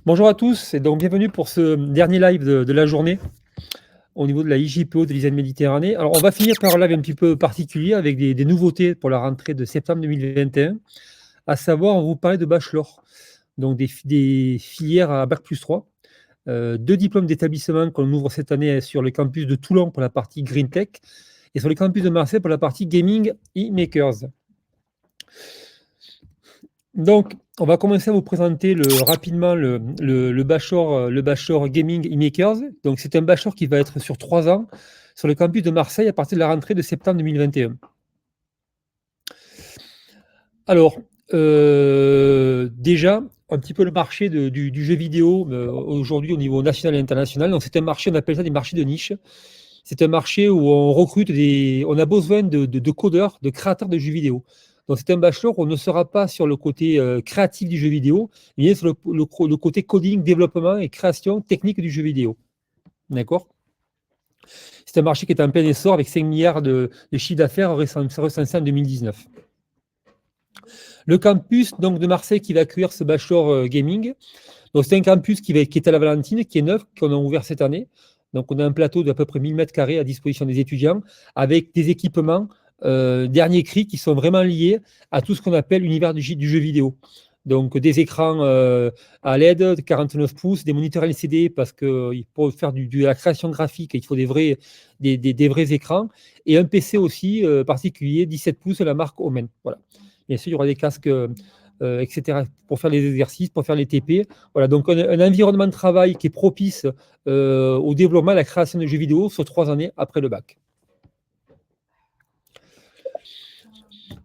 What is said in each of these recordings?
Bonjour à tous et donc bienvenue pour ce dernier live de la journée au niveau de la IJPO de l'ISEN Méditerranée. Alors on va finir par un live un petit peu particulier avec des nouveautés pour la rentrée de septembre 2021, à savoir on va vous parler de bachelor, donc des filières à Bac+3, deux diplômes d'établissement qu'on ouvre cette année sur le campus de Toulon pour la partie Green Tech et sur le campus de Marseille pour la partie Gaming e-Makers. Donc, on va commencer à vous présenter rapidement le bachelor Gaming e-Makers. Donc, c'est un bachelor qui va être sur 3 ans sur le campus de Marseille à partir de la rentrée de septembre 2021. Alors, déjà, un petit peu le marché du jeu vidéo aujourd'hui au niveau national et international. Donc, c'est un marché, on appelle ça des marchés de niche. C'est un marché où on recrute on a besoin de codeurs, de créateurs de jeux vidéo. Donc, c'est un bachelor où on ne sera pas sur le côté créatif du jeu vidéo, mais bien sur le côté coding, développement et création technique du jeu vidéo. D'accord? C'est un marché qui est en plein essor avec 5 milliards de chiffre d'affaires recensés en 2019. Le campus donc, de Marseille qui va accueillir ce bachelor gaming. Donc, c'est un campus qui est à la Valentine, qui est neuf, qu'on a ouvert cette année. Donc, on a un plateau d'à peu près 1000 m² à disposition des étudiants avec des équipements dernier cri qui sont vraiment liés à tout ce qu'on appelle l'univers du jeu vidéo. Donc, des écrans à LED de 49 pouces, des moniteurs LCD parce que pour faire de la création graphique, il faut des vrais écrans et un PC aussi particulier, 17 pouces, la marque Omen. Voilà. Bien sûr, il y aura des casques, etc., pour faire les exercices, pour faire les TP. Voilà, donc un environnement de travail qui est propice au développement, à la création de jeux vidéo sur 3 années après le bac.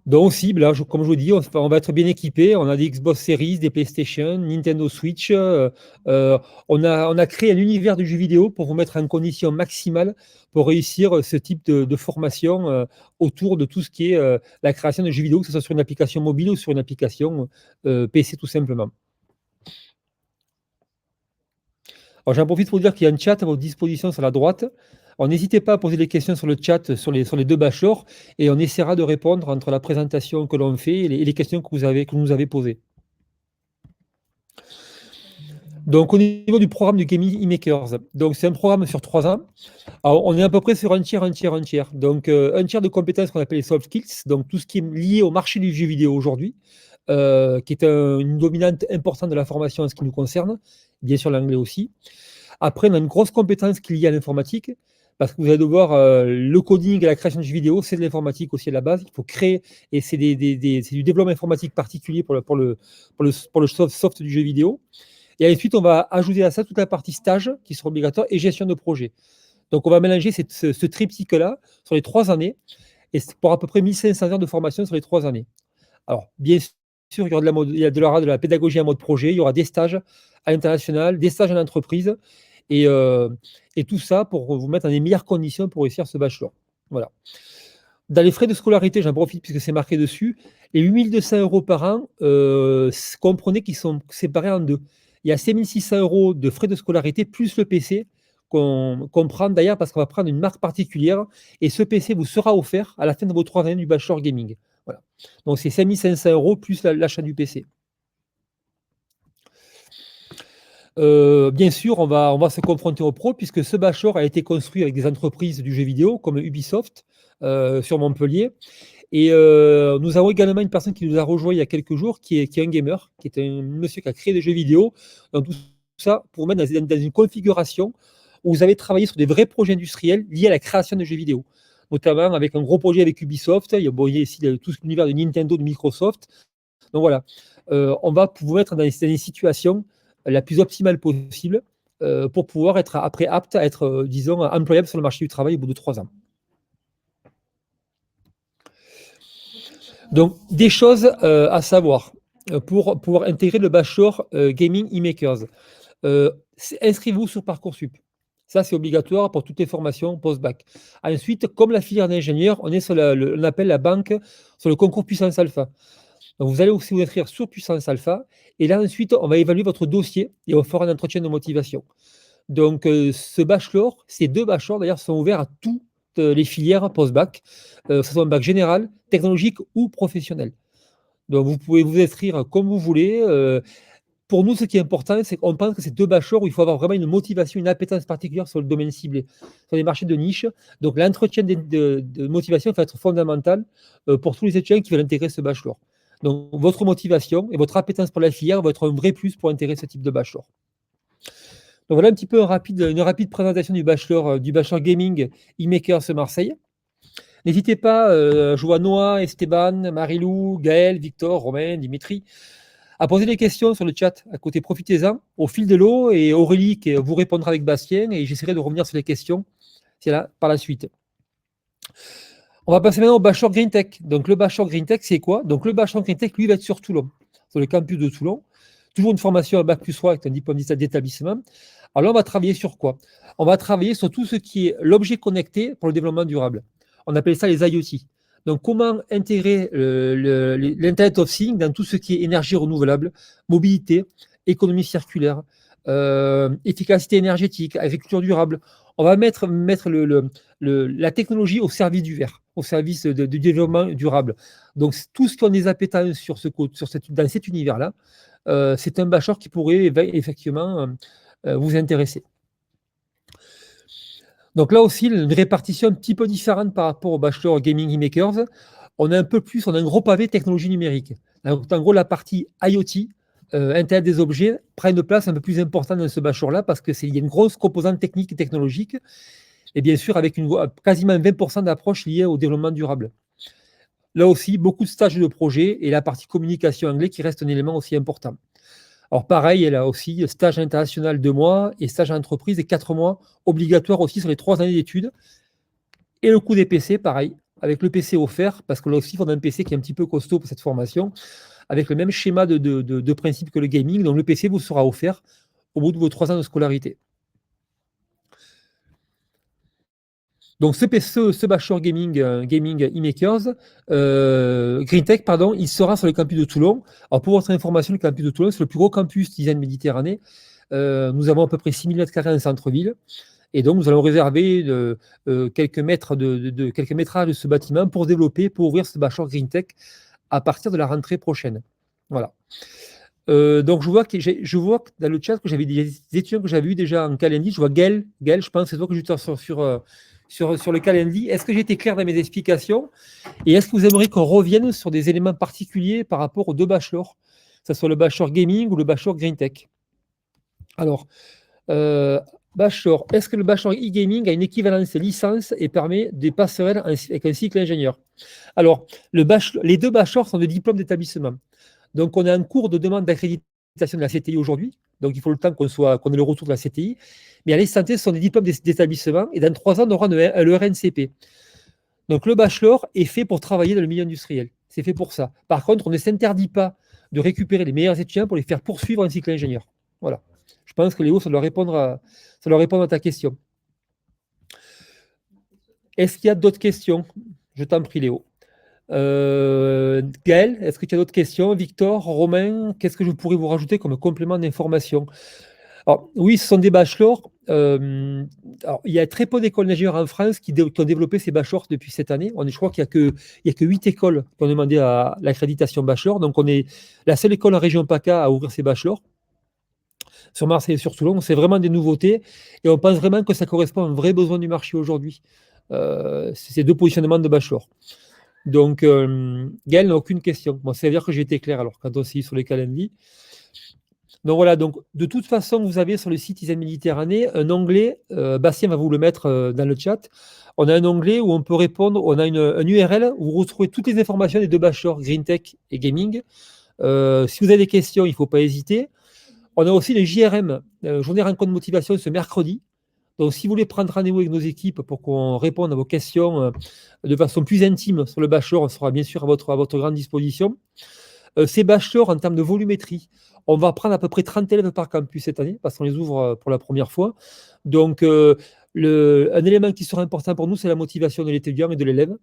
Donc, cible, là, comme je vous dis, on va être bien équipé. On a des Xbox Series, des PlayStation, Nintendo Switch. On a créé un univers de jeux vidéo pour vous mettre en condition maximale pour réussir ce type de formation autour de tout ce qui est la création de jeux vidéo, que ce soit sur une application mobile ou sur une application PC tout simplement. Alors, j'en profite pour vous dire qu'il y a un chat à votre disposition sur la droite. Alors, n'hésitez pas à poser des questions sur le chat sur les deux bachelors et on essaiera de répondre entre la présentation que l'on fait et les questions que vous nous avez posées. Donc, au niveau du programme du Gaming e-Makers, donc c'est un programme sur 3 ans. Alors, on est à peu près sur un tiers. Donc, un tiers de compétences qu'on appelle les soft skills, donc tout ce qui est lié au marché du jeu vidéo aujourd'hui, qui est une dominante importante de la formation en ce qui nous concerne, bien sûr l'anglais aussi. Après, on a une grosse compétence qui est liée à l'informatique, parce que vous allez devoir, le coding et la création de jeux vidéo, c'est de l'informatique aussi à la base. Il faut créer, et c'est du développement informatique particulier pour le soft du jeu vidéo. Et ensuite, on va ajouter à ça toute la partie stage qui sera obligatoire et gestion de projet. Donc, on va mélanger ce triptyque-là sur les 3 années, et c'est pour à peu près 1500 heures de formation sur les 3 années. Alors, bien sûr, il y aura de la pédagogie en mode projet, il y aura des stages à l'international, des stages en entreprise, et tout ça pour vous mettre dans les meilleures conditions pour réussir ce bachelor. Voilà. Dans les frais de scolarité, j'en profite puisque c'est marqué dessus, les 8200 € par an, comprenez qu'ils sont séparés en deux. Il y a 5600 € de frais de scolarité plus le PC qu'on prend d'ailleurs parce qu'on va prendre une marque particulière et ce PC vous sera offert à la fin de vos 3 années du bachelor gaming. Voilà. Donc c'est 5500 € plus l'achat du PC. Bien sûr, on va se confronter aux pros puisque ce bachelor a été construit avec des entreprises du jeu vidéo comme Ubisoft sur Montpellier. Et nous avons également une personne qui nous a rejoint il y a quelques jours, qui est un gamer, qui est un monsieur qui a créé des jeux vidéo. Donc tout ça pour mettre dans une configuration où vous avez travaillé sur des vrais projets industriels liés à la création de jeux vidéo, notamment avec un gros projet avec Ubisoft. Il y a ici tout l'univers de Nintendo, de Microsoft. Donc voilà, on va vous mettre dans des situations la plus optimale possible pour pouvoir être après apte à être, disons, employable sur le marché du travail au bout de 3 ans. Donc, des choses à savoir pour pouvoir intégrer le bachelor Gaming e-Makers. Inscrivez-vous sur Parcoursup. Ça, c'est obligatoire pour toutes les formations post-bac. Ensuite, comme la filière d'ingénieur, on est sur on appelle la banque sur le concours Puissance Alpha. Donc, vous allez aussi vous inscrire sur Puissance Alpha. Et là, ensuite, on va évaluer votre dossier et on fera un entretien de motivation. Donc, ce bachelor, ces deux bachelors d'ailleurs sont ouverts à toutes les filières post-bac, que ce soit un bac général, technologique ou professionnel. Donc, vous pouvez vous inscrire comme vous voulez. pour nous, ce qui est important, c'est qu'on pense que c'est deux bachelors où il faut avoir vraiment une motivation, une appétence particulière sur le domaine ciblé, sur les marchés de niche. Donc, l'entretien de motivation va être fondamental pour tous les étudiants qui veulent intégrer ce bachelor. Donc, votre motivation et votre appétence pour la filière va être un vrai plus pour intégrer ce type de bachelor. Donc, voilà un petit peu une rapide présentation du bachelor gaming eMakers Marseille. N'hésitez pas, je vois Noah, Esteban, Marilou, Gaël, Victor, Romain, Dimitri, à poser des questions sur le chat. À côté, profitez-en au fil de l'eau et Aurélie qui vous répondra avec Bastien et j'essaierai de revenir sur les questions là, par la suite. On va passer maintenant au bachelor Green Tech. Donc le bachelor Green Tech, c'est quoi? Donc le bachelor Green Tech, lui, va être sur Toulon, sur le campus de Toulon. Toujours une formation à Bac+3 avec un diplôme d'établissement. Alors là, on va travailler sur quoi? On va travailler sur tout ce qui est l'objet connecté pour le développement durable. On appelle ça les IoT. Donc, comment intégrer l'Internet of Things dans tout ce qui est énergie renouvelable, mobilité, économie circulaire, efficacité énergétique, agriculture durable. On va mettre la technologie au service du vert, au service du développement durable. Donc, tout ce qui ont des appétences dans cet univers-là, c'est un bachelor qui pourrait effectivement vous intéresser. Donc là aussi, une répartition un petit peu différente par rapport au bachelor Gaming eMakers. On a un gros pavé technologie numérique. Donc, en gros, la partie IoT, Internet des objets, prend une place un peu plus importante dans ce bachelor-là parce qu'il y a une grosse composante technique et technologique, et bien sûr avec quasiment 20% d'approche liée au développement durable. Là aussi, beaucoup de stages de projet et la partie communication anglais qui reste un élément aussi important. Alors pareil, elle a aussi stage international 2 mois et stage en entreprise et 4 mois, obligatoire aussi sur les 3 années d'études. Et le coût des PC, pareil, avec le PC offert, parce que là aussi, on a un PC qui est un petit peu costaud pour cette formation, avec le même schéma de principe que le gaming. Donc le PC vous sera offert au bout de vos 3 ans de scolarité. Donc ce bachelor gaming eMakers, GreenTech, pardon, il sera sur le campus de Toulon. Alors pour votre information, le campus de Toulon, c'est le plus gros campus design Méditerranée. Nous avons à peu près 6000 m² en centre-ville. Et donc, nous allons réserver quelques métrages de ce bâtiment pour développer, pour ouvrir ce bachelor GreenTech à partir de la rentrée prochaine. Voilà. Donc, je vois que dans le chat que j'avais des étudiants que j'avais eu déjà en calendrier. Je vois Gaël, je pense que c'est toi que j'étais sur le calendrier. Est-ce que j'ai été clair dans mes explications? Et est-ce que vous aimeriez qu'on revienne sur des éléments particuliers par rapport aux deux bachelors, que ce soit le bachelor gaming ou le bachelor GreenTech? Alors, bachelor, est-ce que le bachelor e-gaming a une équivalence licence et permet des passerelles avec un cycle ingénieur? Alors, les deux bachelors sont des diplômes d'établissement. Donc, on est en cours de demande d'accréditation de la CTI aujourd'hui. Donc, il faut le temps qu'on ait le retour de la CTI. Mais à l'instant T, ce sont des diplômes d'établissement. Et dans 3 ans, on aura le RNCP. Donc, le bachelor est fait pour travailler dans le milieu industriel. C'est fait pour ça. Par contre, on ne s'interdit pas de récupérer les meilleurs étudiants pour les faire poursuivre un cycle ingénieur. Voilà. Je pense que Léo, ça doit répondre à ta question. Est-ce qu'il y a d'autres questions? Je t'en prie, Léo. Gaël, est-ce que tu as d'autres questions? Victor, Romain, qu'est-ce que je pourrais vous rajouter comme complément d'information? Alors, oui, ce sont des bachelors. Alors, il y a très peu d'écoles d'ingénieurs en France qui ont développé ces bachelors depuis cette année. Je crois qu'il n'y a que 8 écoles qui ont demandé à l'accréditation bachelor. Donc, on est la seule école en région PACA à ouvrir ces bachelors. Sur Marseille et sur Toulon, c'est vraiment des nouveautés et on pense vraiment que ça correspond à un vrai besoin du marché aujourd'hui. Ces deux positionnements de bachelor. Donc, Gaël n'a aucune question. Bon, ça veut dire que j'ai été clair alors quand on s'est sur les calendriers. Donc voilà, donc de toute façon, vous avez sur le site ISEN Méditerranée un onglet, Bastien va vous le mettre dans le chat. On a un onglet où on peut répondre, on a un URL où vous retrouvez toutes les informations des deux bachelors, GreenTech et Gaming. Si vous avez des questions, il ne faut pas hésiter. On a aussi les JRM, journée rencontre de motivation, ce mercredi. Donc, si vous voulez prendre rendez-vous avec nos équipes pour qu'on réponde à vos questions de façon plus intime sur le bachelor, on sera bien sûr à votre grande disposition. Ces bachelors, en termes de volumétrie, on va prendre à peu près 30 élèves par campus cette année, parce qu'on les ouvre pour la première fois. Donc, un élément qui sera important pour nous, c'est la motivation de l'étudiant et de l'élève.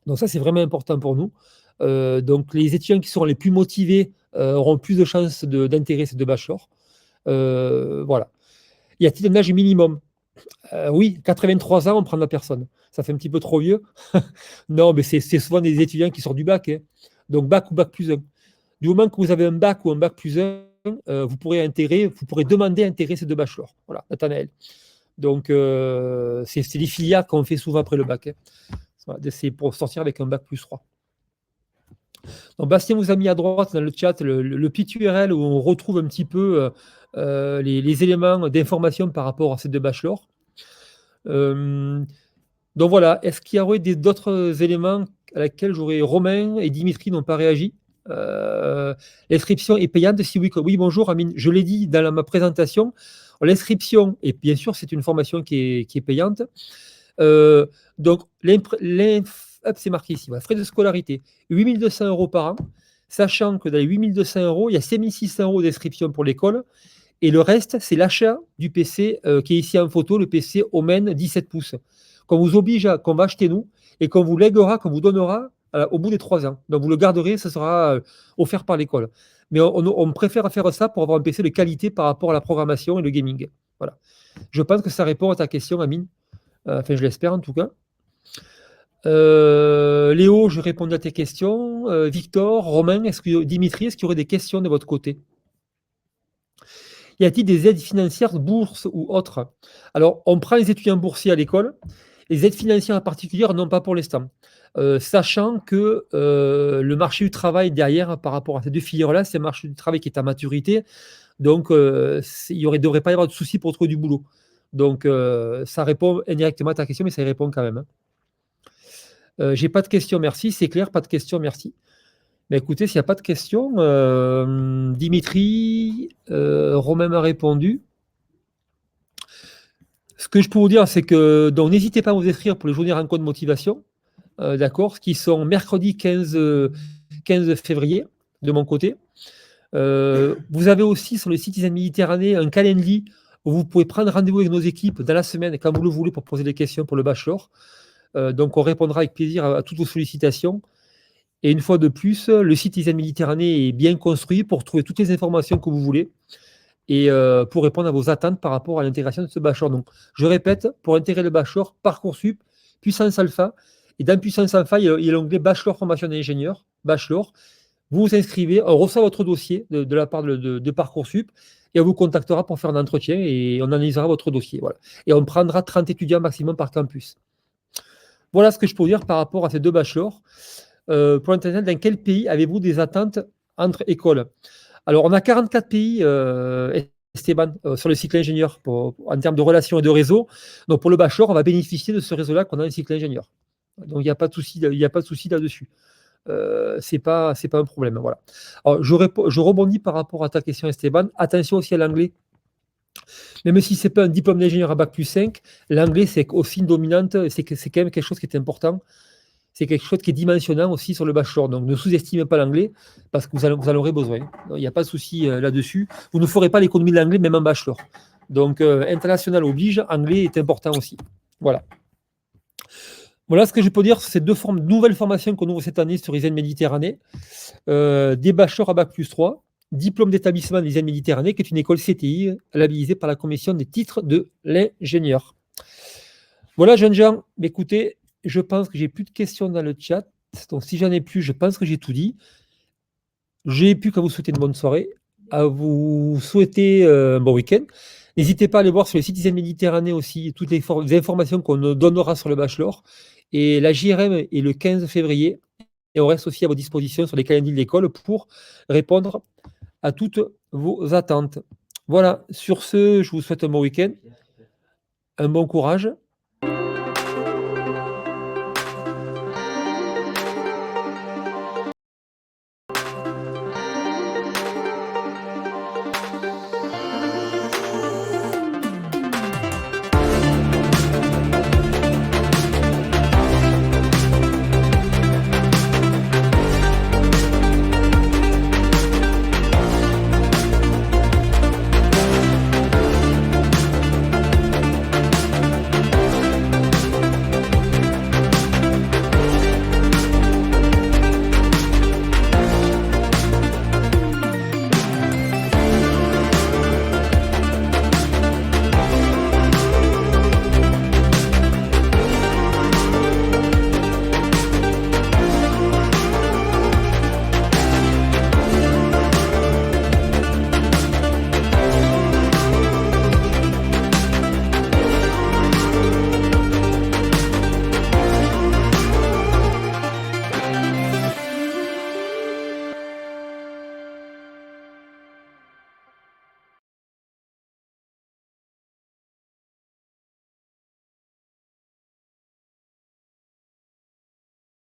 Donc, ça, c'est vraiment important pour nous. Donc, les étudiants qui seront les plus motivés auront plus de chances d'intégrer ces deux bachelors. Voilà. Y a-t-il un âge minimum? Oui, 83 ans, on prend la personne. Ça fait un petit peu trop vieux. Non, mais c'est souvent des étudiants qui sortent du bac. Hein. Donc, bac ou bac plus 1. Du moment que vous avez un bac ou un bac plus 1, vous pourrez demander à intégrer ces deux bachelors. Voilà, Nathanaël. Donc, c'est des filières qu'on fait souvent après le bac. Voilà, c'est pour sortir avec un bac +3. Donc, Bastien vous a mis à droite dans le chat le petit URL où on retrouve un petit peu les éléments d'information par rapport à ces deux bachelors. Donc voilà, est-ce qu'il y aurait d'autres éléments à laquelle Romain et Dimitri n'ont pas réagi? L'inscription est payante? Si oui, oui, bonjour Amine, je l'ai dit dans ma présentation, l'inscription, et bien sûr c'est une formation qui est payante, donc c'est marqué ici, voilà, frais de scolarité, 8 200 € par an, sachant que dans les 8 200 €, il y a 5 600 € d'inscription pour l'école, et le reste, c'est l'achat du PC qui est ici en photo, le PC Omen 17 pouces, qu'on vous oblige qu'on va acheter nous, et qu'on vous léguera, qu'on vous donnera au bout des 3 ans. Donc vous le garderez, ça sera offert par l'école. Mais on préfère faire ça pour avoir un PC de qualité par rapport à la programmation et le gaming. Voilà. Je pense que ça répond à ta question, Amine. Enfin, je l'espère en tout cas. Léo, je réponds à tes questions. Victor, Romain, Dimitri, est-ce qu'il y aurait des questions de votre côté? Y a-t-il des aides financières, bourses ou autres? Alors, on prend les étudiants boursiers à l'école. Les aides financières en particulier, non pas pour l'instant. Sachant que le marché du travail derrière, par rapport à ces deux filières-là, c'est un marché du travail qui est à maturité. Donc, il ne devrait pas y avoir de soucis pour trouver du boulot. Donc, ça répond indirectement à ta question, mais ça y répond quand même. J'ai pas de questions, merci. C'est clair, pas de questions, merci. Mais écoutez, s'il n'y a pas de questions, Dimitri, Romain m'a répondu. Ce que je peux vous dire, c'est que donc n'hésitez pas à vous inscrire pour les journées rencontres de motivation, d'accord, qui sont mercredi 15 février, de mon côté. Vous avez aussi sur le site Citizen Méditerranée un calendrier où vous pouvez prendre rendez-vous avec nos équipes dans la semaine, quand vous le voulez, pour poser des questions pour le bachelor. Donc, on répondra avec plaisir à toutes vos sollicitations. Et une fois de plus, le site Citizen Méditerranée est bien construit pour trouver toutes les informations que vous voulez et pour répondre à vos attentes par rapport à l'intégration de ce bachelor. Donc, je répète, pour intégrer le bachelor, Parcoursup, Puissance Alpha. Et dans Puissance Alpha, il y a l'onglet Bachelor Formation d'ingénieur, Bachelor. Vous vous inscrivez, on reçoit votre dossier de la part de Parcoursup et on vous contactera pour faire un entretien et on analysera votre dossier. Voilà. Et on prendra 30 étudiants maximum par campus. Voilà ce que je peux vous dire par rapport à ces deux bachelors. Pour Internet, dans quel pays avez-vous des attentes entre écoles? Alors, on a 44 pays, Esteban, sur le cycle ingénieur en termes de relations et de réseau. Donc, pour le bachelor, on va bénéficier de ce réseau-là qu'on a dans le cycle ingénieur. Donc, il n'y a pas de souci là-dessus. C'est pas un problème. Voilà. Alors, je rebondis par rapport à ta question, Esteban. Attention aussi à l'anglais. Même si ce n'est pas un diplôme d'ingénieur à bac+5, l'anglais, c'est aussi une dominante, c'est quand même quelque chose qui est important. C'est quelque chose qui est dimensionnant aussi sur le bachelor. Donc, ne sous-estimez pas l'anglais parce que vous en aurez besoin. Il n'y a pas de souci là-dessus. Vous ne ferez pas l'économie de l'anglais, même en bachelor. Donc, international oblige, anglais est important aussi. Voilà. Voilà ce que je peux dire sur ces deux nouvelles formations qu'on ouvre cette année sur ISEN Méditerranée. Des bachelors à bac+3, diplôme d'établissement de l'ISEN Méditerranée, qui est une école CTI labellisée par la commission des titres de l'ingénieur. Voilà, jeunes gens, écoutez, je pense que j'ai plus de questions dans le chat. Donc, si j'en ai plus, je pense que j'ai tout dit. J'ai plus qu'à vous souhaiter une bonne soirée, à vous souhaiter un bon week-end. N'hésitez pas à aller voir sur le site Citizen Méditerranée aussi toutes les informations qu'on donnera sur le bachelor. Et la JRM est le 15 février. Et on reste aussi à vos dispositions sur les calendriers de l'école pour répondre à toutes vos attentes. Voilà, sur ce, je vous souhaite un bon week-end, un bon courage.